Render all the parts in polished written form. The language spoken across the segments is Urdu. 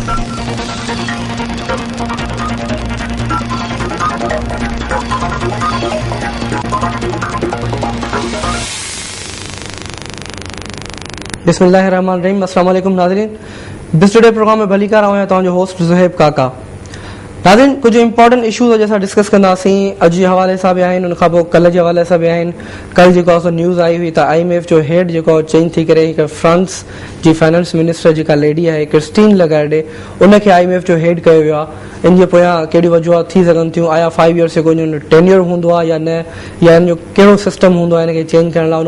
بسم اللہ الرحمن الرحیم. السلام علیکم ناظرین. دس ٹوڈے پروگرام میں بھلی کر رہا ہوں تو جو ہوسٹ زہیب کاکا. ناظرین کچھ امپورٹنٹ ایشوز جیسا ڈسکس کناسیں اج کے حوالے سے بھی آئیں ان کا کل کے حوالے سے بھی آئیں. کل جو نیوز آئی ہوئی تو IMF جو ہیڈ جو چینج تھی کرے فرانس کی فائنانس منسٹر جو لیڈی ہے کرسٹین لگارڈے ان کے IMF جو ہیڈ کیا ہوا. ان کے پویاں کہڑی وجوہات تھی سکن تھیں. آیا 5 ایئرس جو ٹینیور ہوں یا نہ یا ان جو کہڑو سسٹم ہوں ان کے چینج کرنے ان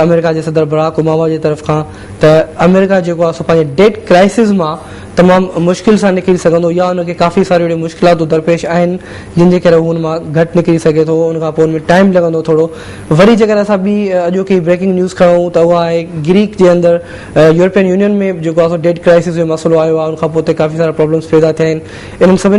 امریکہ کے صدر براک اوباما کی طرف کا تو امریکہ جو ڈیٹ کرائسس میں تمام مشکل سے نکل سکندو یا ان کے کافی ساری مشکلات درپیش ہیں جن کے ان میں گھٹ نکلی سکے تو ان ان میں ٹائم لگندو تھوڑو. وری جگہ اصا بھی اجو کی بریکنگ نیوز کھڑوں تو وہ ہے گریک کے اندر یورپین یونین میں جو ڈیٹ کرائسس جو مسئلہ آیا ان کافی سارا پرابلمس پیدا تھے. ان سبھی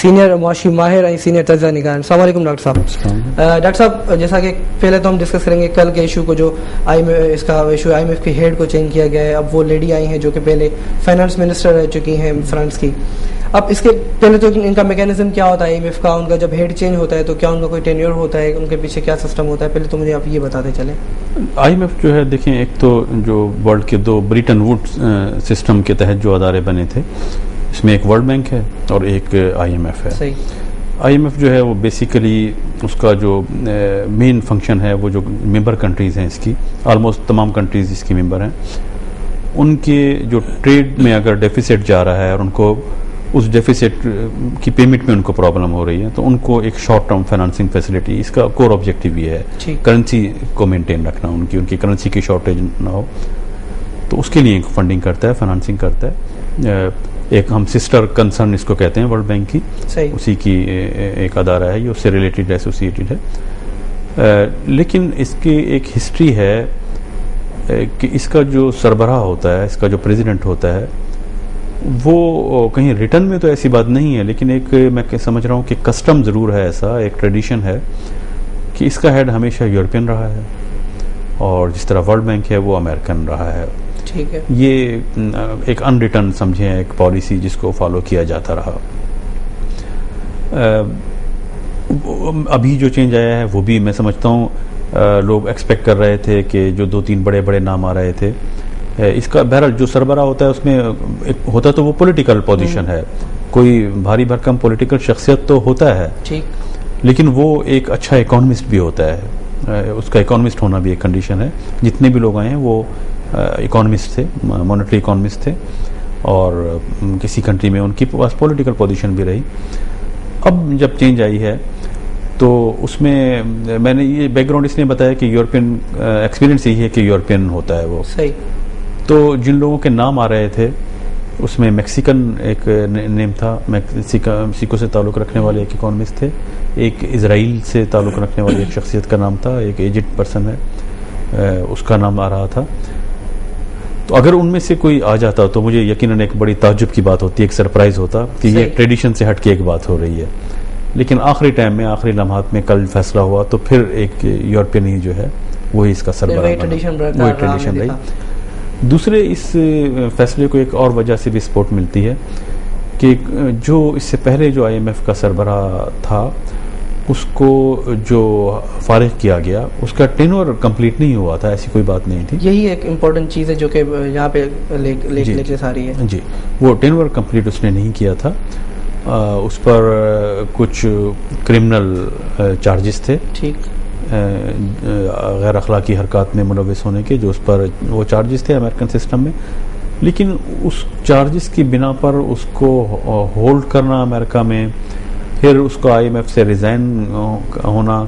سینئر معاشی ماہر اور سینئر تجزیہ نگار. السلام علیکم ڈاکٹر صاحب. ڈاکٹر صاحب جیسا کہ پہلے تو ہم ڈسکس کریں گے کل کے ایشو کو جو اس کا ایشو IMF کے ہیڈ کو چینج کیا گیا ہے. اب وہ لیڈی آئی ہیں جو کہ پہلے فائنانس منسٹر رہ چکی ہیں فرانس کی. اب اس کے پہلے تو ان کا میکینزم کیا ہوتا ہے IMF کا, ان کا جب ہیڈ چینج ہوتا ہے تو کیا ان کا کوئی ٹینیور ہوتا ہے, ان کے پیچھے کیا سسٹم ہوتا ہے, پہلے تو مجھے آپ یہ بتاتے چلیں. IMF جو ہے دیکھیں ایک تو جو ورلڈ کے 2 بریٹن ووڈ سسٹم کے تحت جو ادارے بنے تھے اس میں ایک ورلڈ بینک ہے اور ایک IMF ہے. صحیح. IMF جو ہے وہ بیسیکلی اس کا جو مین فنکشن ہے وہ جو ممبر کنٹریز ہیں اس کی آلموسٹ تمام کنٹریز اس کی ممبر ہیں, ان کے جو ٹریڈ میں اگر ڈیفیسٹ جا رہا ہے اور ان کو اس ڈیفیسٹ کی پیمنٹ میں ان کو پرابلم ہو رہی ہے تو ان کو ایک شارٹ ٹرم فائنانسنگ فیسلٹی, اس کا کور آبجیکٹیو یہ ہے کرنسی کو مینٹین رکھنا, ان کی کرنسی کی شارٹیج نہ ہو, تو اس کے لیے فنڈنگ کرتا ہے, فائنانسنگ کرتا ہے. ایک ہم سسٹر کنسرن اس کو کہتے ہیں ورلڈ بینک کی, اسی کی ایک ادارہ ہے, یہ اس سے ریلیٹڈ ایسوسیٹڈ ہے. لیکن اس کی ایک ہسٹری ہے کہ اس کا جو سربراہ ہوتا ہے, اس کا جو پریزیڈنٹ ہوتا ہے, وہ کہیں ریٹرن میں تو ایسی بات نہیں ہے لیکن ایک میں سمجھ رہا ہوں کہ کسٹم ضرور ہے, ایسا ایک ٹریڈیشن ہے کہ اس کا ہیڈ ہمیشہ یورپین رہا ہے اور جس طرح ورلڈ بینک ہے وہ امریکن رہا ہے. ٹھیک ہے. یہ ایک ان ریٹرن سمجھیں ایک پالیسی جس کو فالو کیا جاتا رہا. ابھی جو چینج آیا ہے وہ بھی میں سمجھتا ہوں لوگ ایکسپیکٹ کر رہے تھے کہ جو 2-3 بڑے نام آ رہے تھے, اس کا بہرحال جو سربراہ ہوتا ہے اس میں ہوتا تو وہ پولیٹیکل پوزیشن ہے, کوئی بھاری بھرکم پولیٹیکل شخصیت تو ہوتا ہے لیکن وہ ایک اچھا اکانومسٹ بھی ہوتا ہے, اس کا اکانومسٹ ہونا بھی ایک کنڈیشن ہے. جتنے بھی لوگ آئے ہیں وہ اکانومسٹ تھے, مانیٹری اکانومسٹ تھے اور کسی کنٹری میں ان کی پاس پولیٹیکل پوزیشن بھی رہی. اب جب چینج آئی ہے تو اس میں میں نے یہ بیک گراؤنڈ اس لیے بتایا کہ یورپین ایکسپیرینس یہی ہے کہ یورپین ہوتا ہے وہ. صحیح. تو جن لوگوں کے نام آ رہے تھے اس میں میکسیکن ایک نیم تھا, میکسیکو سے تعلق رکھنے والے ایک اکانومسٹ تھے, ایک اسرائیل سے تعلق رکھنے والی ایک شخصیت کا نام تھا, ایک ایجنٹ پرسن ہے اس کا نام آ رہا تھا. تو اگر ان میں سے کوئی آ جاتا تو مجھے یقیناً ایک بڑی تعجب کی بات ہوتی, ایک سرپرائز ہوتا کہ یہ ٹریڈیشن سے ہٹ کے ایک بات ہو رہی ہے. لیکن آخری ٹائم میں آخری لمحات میں کل فیصلہ ہوا تو پھر ایک یورپین ہی جو ہے وہی اس کا سربراہ, وہی ٹریڈیشن رہی. دوسرے اس فیصلے کو ایک اور وجہ سے بھی سپورٹ ملتی ہے کہ جو اس سے پہلے جو IMF کا سربراہ تھا اس کو جو فارغ کیا گیا اس کا ٹینور کمپلیٹ نہیں ہوا تھا, ایسی کوئی بات نہیں تھی. یہی ایک امپورٹنٹ چیز ہے جو کہ یہاں پہ لے کے ساری ہے. جی, وہ ٹینور کمپلیٹ اس نے نہیں کیا تھا, اس پر کچھ کرمنل چارجز تھے, ٹھیک, غیر اخلاقی حرکات میں ملوث ہونے کے, جو اس پر وہ چارجز تھے امریکن سسٹم میں. لیکن اس چارجز کی بنا پر اس کو ہولڈ کرنا امریکہ میں, پھر اس کو IMF سے ریزائن ہونا,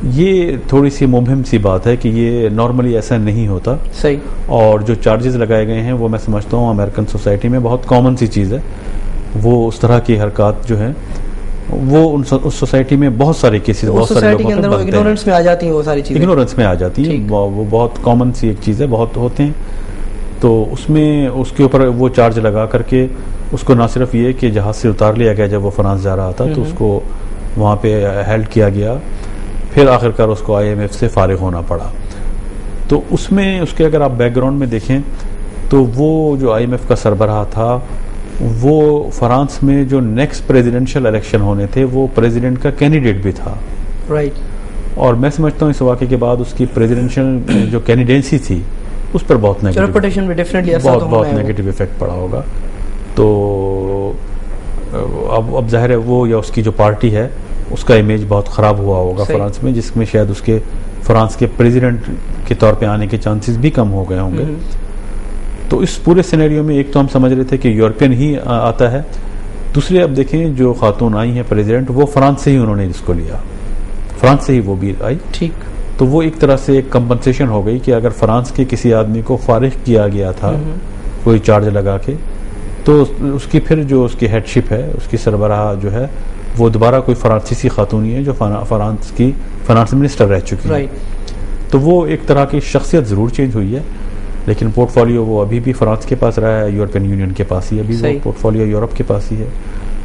یہ تھوڑی سی مبہم سی بات ہے کہ یہ نارملی ایسا نہیں ہوتا. صحیح. اور جو چارجز لگائے گئے ہیں وہ میں سمجھتا ہوں امریکن سوسائٹی میں بہت کامن سی چیز ہے. وہ اس طرح کی حرکات جو ہیں وہ اس سوسائٹی میں بہت سارے کیسز, بہت سارے لوگوں کے اگنورنس میں آ جاتی ہیں, وہ ساری چیزیں اگنورنس میں آ جاتی ہیں, وہ بہت کامن سی ایک چیز ہے, بہت ہوتے ہیں. تو اس میں اس کے اوپر وہ چارج لگا کر کے اس کو نہ صرف یہ کہ جہاز سے اتار لیا گیا جب وہ فرانس جا رہا تھا تو اس کو وہاں پہ ہیلڈ کیا گیا, پھر آخر کار اس کو IMF سے فارغ ہونا پڑا. تو اس میں اس کے اگر آپ بیک گراؤنڈ میں دیکھیں تو وہ جو آئی ایم ایف کا سربراہ تھا وہ فرانس میں جو نیکسٹ پریزیڈنشل الیکشن ہونے تھے وہ پریزیڈنٹ کا کینڈیڈیٹ بھی تھا. رائٹ. اور میں سمجھتا ہوں اس واقعے کے بعد اس کی پریزیڈنشل جو کینڈیڈینسی تھی اس پر بہت ریپوٹیشن بھی ڈیفینیٹلی بہت نیگیٹو افیکٹ پڑا ہوگا. تو اب ظاہر ہے وہ یا اس کی جو پارٹی ہے اس کا امیج بہت خراب ہوا ہوگا فرانس میں, جس میں شاید اس کے فرانس کے پریزیڈنٹ کے طور پہ آنے کے چانسز بھی کم ہو گئے ہوں گے. تو اس پورے سینیریو میں ایک تو ہم سمجھ رہے تھے کہ یورپین ہی آتا ہے, دوسرے اب دیکھیں جو خاتون آئی ہیں پریزیڈنٹ وہ فرانس سے ہی انہوں نے اس کو لیا, فرانس سے ہی وہ بھی آئی. ٹھیک. تو وہ ایک طرح سے ایک کمپنسیشن ہو گئی کہ اگر فرانس کے کسی آدمی کو فارغ کیا گیا تھا کوئی چارج لگا کے, تو اس کی پھر جو اس کی ہیڈ شپ ہے, اس کی سربراہ جو ہے وہ دوبارہ کوئی فرانسیسی خاتون ہی ہے جو فرانس کی فائنانس منسٹر رہ چکی ہے. تو وہ ایک طرح کی شخصیت ضرور چینج ہوئی ہے, لیکن پورٹ فولیو وہ ابھی بھی فرانس کے پاس رہا ہے, یورپین یونین کے پاس ہی ابھی وہ پورٹ فولیو یورپ کے پاس ہی ہے.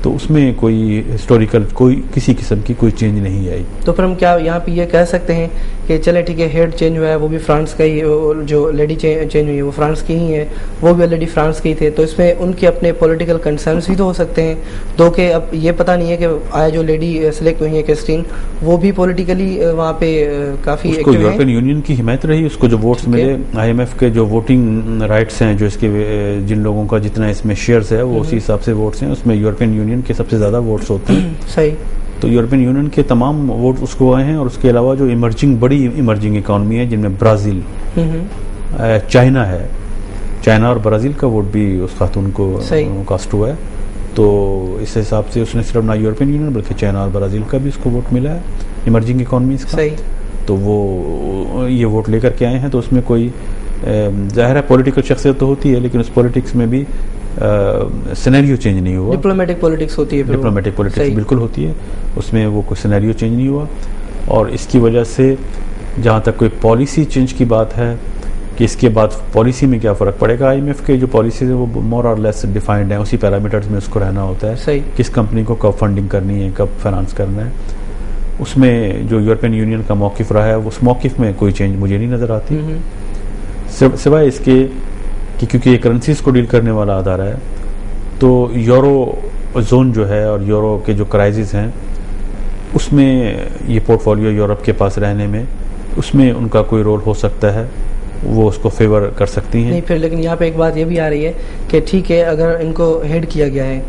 تو اس میں کوئی ہسٹوریکل کوئی کسی قسم کی کوئی چینج نہیں آئی. تو پھر ہم کیا یہاں پہ یہ کہہ سکتے ہیں کہ چلے ٹھیک ہے ہیڈ چینج ہوا ہے وہ بھی فرانس کا ہی, جو لیڈی چینج ہوئی ہے وہ فرانس کی ہی ہے, وہ بھی آلریڈی فرانس کی تھے, تو اس میں ان کے اپنے پولیٹیکل کنسرنس بھی تو ہو سکتے ہیں. دو کہ اب یہ پتہ نہیں ہے کہ آیا جو لیڈی سلیکٹ ہوئی ہیں کرسٹین وہ بھی پولیٹیکلی وہاں پہ کافی ایکٹیو ہیں. یورپین یونین کی حمایت رہی, اس کو جو ووٹس ملے, آئی ایم ایف کے جو ووٹنگ رائٹس ہیں جو اس کے جن لوگوں کا جتنا اس میں شیئرز ہے وہ اسی حساب سے ووٹس ہیں, اس میں یورپین یونین کے سب سے زیادہ ووٹس ہوتے ہیں. صحیح. تو یورپین یونین کے تمام ووٹ اس کو آئے ہیں, اور اس کے علاوہ جو بڑی ایمرجنگ اکانومی ہے جن میں برازیل, چائنا ہے, چائنا اور برازیل کا ووٹ بھی اس خاتون کو کاسٹ ہوا ہے. تو اس حساب سے اس نے صرف نہ یورپین یونین بلکہ چائنا اور برازیل کا بھی اس کو ووٹ ملا ہے ایمرجنگ اکانومیز کا. تو وہ یہ ووٹ لے کر کے آئے ہیں. تو اس میں کوئی ظاہر ہے پولیٹیکل شخصیت تو ہوتی ہے, لیکن اس پولیٹکس میں بھی سینیریو چینج نہیں ہوا. ڈپلومیٹک پولیٹکس ہوتی ہے, ڈپلومیٹک پولیٹکس بالکل ہوتی ہے, اس میں وہ کوئی سینیریو چینج نہیں ہوا. اور اس کی وجہ سے جہاں تک کوئی پالیسی چینج کی بات ہے کہ اس کے بعد پالیسی میں کیا فرق پڑے گا, آئی ایم ایف کے جو پالیسیز ہیں وہ مور اور لیس ڈیفائنڈ ہیں, اسی پیرامیٹرز میں اس کو رہنا ہوتا ہے. کس کمپنی کو کب فنڈنگ کرنی ہے, کب فائنانس کرنا ہے. اس میں جو یورپین یونین کا موقف رہا ہے اس موقف میں کوئی چینج مجھے نہیں نظر آتی, سوائے اس کے کہ کیونکہ یہ کرنسیز کو ڈیل کرنے والا ادارہ ہے, تو یورو زون جو ہے اور یورو کے جو کرائسس ہیں اس میں یہ پورٹ فولیو یورپ کے پاس رہنے میں اس میں ان کا کوئی رول ہو سکتا ہے, وہ اس کو فیور کر سکتی ہیں. نہیں پھر لیکن یہاں پہ ایک بات یہ بھی آ رہی ہے کہ ٹھیک ہے اگر ان کو ہیڈ کیا گیا ہے,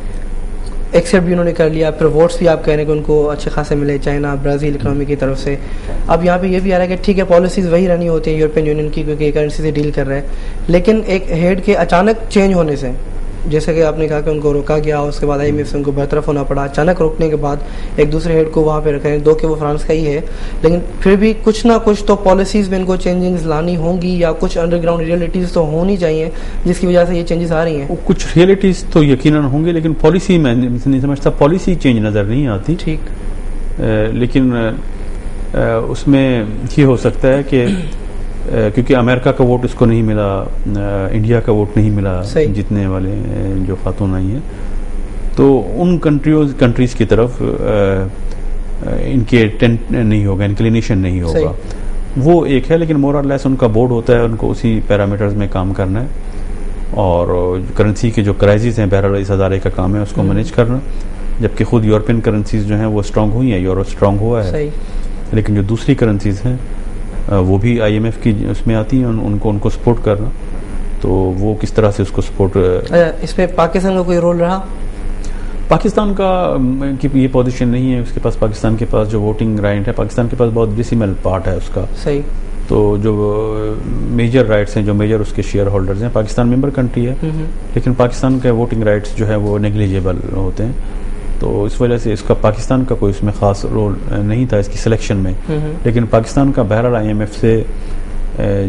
ایکسیپٹ بھی انہوں نے کر لیا, پھر ووٹس بھی آپ کہہ رہے ہیں کہ ان کو اچھے خاصے ملے چائنا برازیل اکنامی کی طرف سے. اب یہاں پہ یہ بھی آ رہا ہے کہ ٹھیک ہے پالیسیز وہی رہنی ہوتی ہیں یورپین یونین کی کیونکہ کرنسی سے ڈیل کر رہا ہے, لیکن ایک ہیڈ کے اچانک چینج ہونے سے, جیسے کہ آپ نے کہا کہ ان کو روکا گیا, اس کے بعد آئی ایم ایف سے ان کو برطرف ہونا پڑا, اچانک روکنے کے بعد ایک دوسرے ہیڈ کو وہاں پہ رکھیں, دو کہ وہ فرانس کا ہی ہے, لیکن پھر بھی کچھ نہ کچھ تو پالیسیز میں ان کو چینجنگز لانی ہوں گی یا کچھ انڈر گراؤنڈ ریئلٹیز تو ہونی چاہیے جس کی وجہ سے یہ چینجز آ رہی ہیں. کچھ ریئلٹیز تو یقیناً ہوں گے, لیکن پالیسی میں نہیں سمجھتا پالیسی چینج نظر نہیں آتی. ٹھیک. لیکن اس میں یہ ہو سکتا ہے کہ کیونکہ امریکہ کا ووٹ اس کو نہیں ملا, انڈیا کا ووٹ نہیں ملا جتنے والے جو خاتون آئی ہیں, تو ان کنٹریز کی طرف ان کے ٹینٹ نہیں ہوگا, انکلینیشن نہیں ہوگا. وہ ایک ہے, لیکن مور اور لیس ان کا بورڈ ہوتا ہے, ان کو اسی پیرامیٹرز میں کام کرنا ہے, اور کرنسی کے جو کرائسس ہیں بہرحال اس ادارے کا کام ہے اس کو مینیج کرنا. جبکہ خود یورپین کرنسیز جو ہیں وہ اسٹرانگ ہوئی ہیں, یورو اسٹرانگ ہوا ہے, لیکن جو دوسری کرنسیز ہیں وہ بھی آئی ایم ایف کی اس میں آتی ہیں, ان کو سپورٹ کرنا. تو وہ کس طرح سے اس کو سپورٹ. اس میں پاکستان کا کوئی رول رہا؟ پاکستان کا یہ پوزیشن نہیں ہے اس کے پاس. پاکستان کے پاس جو ووٹنگ رائٹ ہے, پاکستان کے پاس بہت ڈیسیمل پارٹ ہے اس کا. صحیح. تو جو میجر رائٹس ہیں, جو میجر اس کے شیئر ہولڈرز ہیں, پاکستان ممبر کنٹری ہے, لیکن پاکستان کے ووٹنگ رائٹس جو ہے وہ نیگلیجیبل ہوتے ہیں. تو اس وجہ سے اس کا پاکستان کا کوئی اس میں خاص رول نہیں تھا اس کی سلیکشن میں. لیکن پاکستان کا بہرحال آئی ایم ایف سے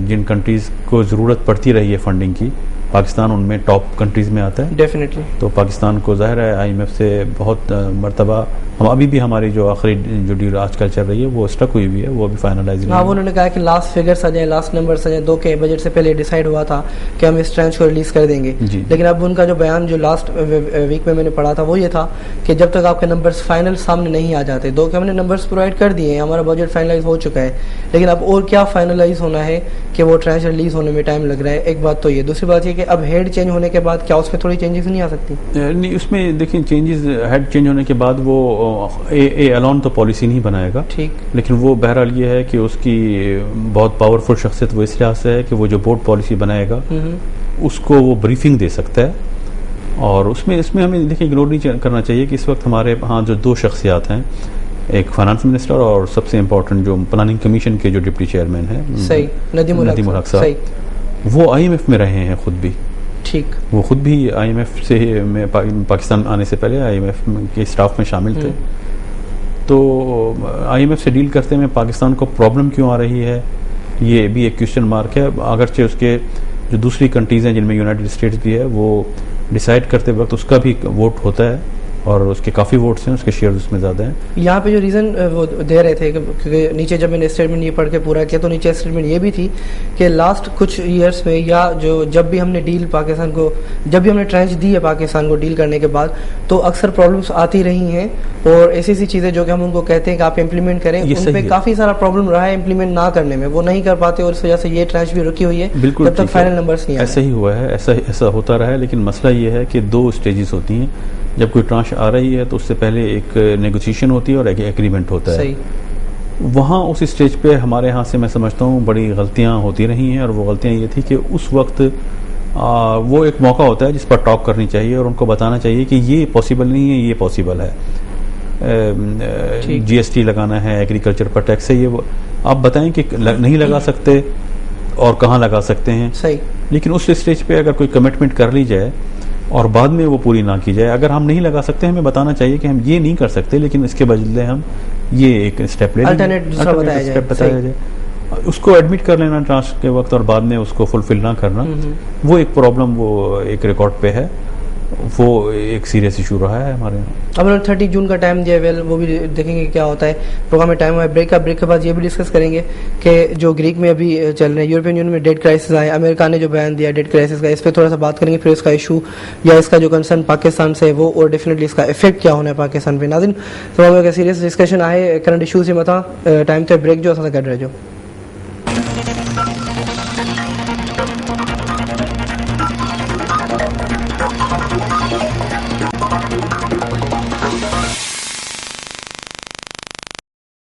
جن کنٹریز کو ضرورت پڑتی رہی ہے فنڈنگ کی, پاکستان ان میں ٹاپ کنٹریز میں آتا ہے. ڈیفینیٹلی. تو پاکستان کو ظاہر ہے آئی ایم ایف سے بہت مرتبہ ہم ابھی بھی ہماری جو آخری جو ڈیل آج کل چل رہی ہے وہ اسٹک ہوئی ہوئی ہے, وہ ابھی فائنلائز نہیں. ہاں, انہوں نے کہا کہ لاسٹ فگرس آ جائیں, لاسٹ نمبرس آ جائیں, 2 کے بجٹ سے پہلے ڈیسائیڈ ہوا تھا کہ ہم اس ٹرانچ کو ریلیز کر دیں گے. لیکن اب ان کا جو بیان جو لاسٹ ویک میں نے پڑھا تھا وہ یہ تھا کہ جب تک آپ کے نمبرس فائنل سامنے نہیں آ جاتے, 2 کے ہم نے نمبرس پرووائڈ کر دیے ہیں, ہمارا بجٹ فائنلائز ہو چکا ہے, لیکن اب اور کیا فائنلائز ہونا ہے کہ وہ ٹرانچ ریلیز ہونے میں ٹائم لگ رہا ہے. ایک بات تو یہ, دوسری بات یہ کہ اب ہیڈ چینج ہونے کے بعد کیا اس میں تھوڑی چینجز نہیں آ سکتی؟ نہیں, اس میں دیکھیں چینجز ہیڈ چینج ہونے کے بعد وہ اے الون تو پالیسی نہیں بنائے گا, ٹھیک, لیکن وہ بہرحال یہ ہے کہ اس کی بہت پاورفل شخصیت وہ اس لحاظ سے ہے کہ وہ جو بورڈ پالیسی بنائے گا اس کو وہ بریفنگ دے سکتا ہے. اور اس میں ہمیں دیکھیں اگنور نہیں کرنا چاہیے کہ اس وقت ہمارے ہاں جو 2 شخصیات ہیں, ایک فائنانس منسٹر اور سب سے امپورٹنٹ جو پلاننگ کمیشن کے جو ڈپٹی چیئرمین ہیں صحیح, ندیم الحق صاحب, وہ آئی ایم ایف میں رہے ہیں خود بھی. ٹھیک, وہ خود بھی آئی ایم ایف سے میں پاکستان آنے سے پہلے آئی ایم ایف کے اسٹاف میں شامل تھے. تو آئی ایم ایف سے ڈیل کرتے میں پاکستان کو پرابلم کیوں آ رہی ہے یہ بھی ایک کویشچن مارک ہے, اگرچہ اس کے جو دوسری کنٹریز ہیں جن میں یونائٹڈ اسٹیٹس بھی ہے وہ ڈیسائیڈ کرتے وقت اس کا بھی ووٹ ہوتا ہے اور اس کے کافی ووٹس ہیں, اس کے شیئر اس میں زیادہ ہیں. یہاں پہ جو ریزن وہ دے رہے تھے کہ نیچے جب میں نے اسٹیٹمنٹ یہ پڑھ کے پورا کیا تو نیچے اسٹیٹمنٹ یہ بھی تھی کہ لاسٹ کچھ ایئرس میں یا جب بھی ہم نے ڈیل پاکستان کو جب بھی ہم نے ٹرانچ دی ہے پاکستان کو ڈیل کرنے کے بعد تو اکثر پرابلمس آتی رہی ہیں, اور ایسی چیزیں جو کہ ہم ان کو کہتے ہیں کہ آپ امپلیمنٹ کریں, ان پہ کافی سارا پرابلم رہا ہے امپلیمنٹ نہ کرنے میں, وہ نہیں کر پاتے اور اس وجہ سے یہ ٹرانچ بھی رکی ہوئی ہے جب تک فائنل نمبرس نہیں آئے. ایسا ہی ہوا ہے, ایسا ہوتا رہا ہے, لیکن مسئلہ یہ ہے کہ 2 اسٹیجز ہوتی ہیں. جب کوئی ٹرانچ آ رہی ہے تو اس سے پہلے ایک نیگوسیشن ہوتی ہے اور ایک ایگریمنٹ ہوتا ہے. وہاں اس اسٹیج پہ ہمارے ہاں سے میں سمجھتا ہوں بڑی غلطیاں ہوتی رہی ہیں, اور وہ غلطیاں یہ تھی کہ اس وقت وہ ایک موقع ہوتا ہے جس پر ٹاک کرنی چاہیے اور ان کو بتانا چاہیے کہ یہ پاسبل نہیں ہے, یہ پاسبل ہے. جی ایس ٹی لگانا ہے, ایگریکلچر پر ٹیکس ہے, یہ آپ بتائیں کہ نہیں لگا سکتے اور کہاں لگا سکتے ہیں. لیکن اس اسٹیج پہ اگر کوئی کمٹمنٹ کر لی جائے اور بعد میں وہ پوری نہ کی جائے, اگر ہم نہیں لگا سکتے ہمیں بتانا چاہیے کہ ہم یہ نہیں کر سکتے, لیکن اس کے بدلے ہم یہ ایک اسٹیپ لے لیں, بتایا جائے. اس کو ایڈمٹ کر لینا ٹرانچ کے وقت اور بعد میں اس کو فلفل نہ کرنا, وہ ایک پرابلم وہ ایک ریکارڈ پہ ہے, وہ ایک سیریس ایشو رہا ہے ہمارے یہاں. اب 30 جون کا ٹائم دیا, ویل وہ بھی دیکھیں گے کیا ہوتا ہے. پروگرام میں ٹائم ہوا ہے بریک کا, بریک کے بعد یہ بھی ڈسکس کریں گے کہ جو گریک میں ابھی چل رہے ہیں, یورپین یونین میں ڈیٹ کرائسس آئے, امریکہ نے جو بیان دیا ڈیٹ کرائسس کا, اس پہ تھوڑا سا بات کریں گے. پھر اس کا ایشو یا اس کا جو کنسرن پاکستان سے وہ, اور ڈیفینیٹلی اس کا افیکٹ کیا ہونا ہے پاکستان پہ. ناظرین پروگرام کا سیریس ڈسکشن آئے کرنٹ ایشوز سے متا ٹائم تے بریک جو اساں کر رہے جو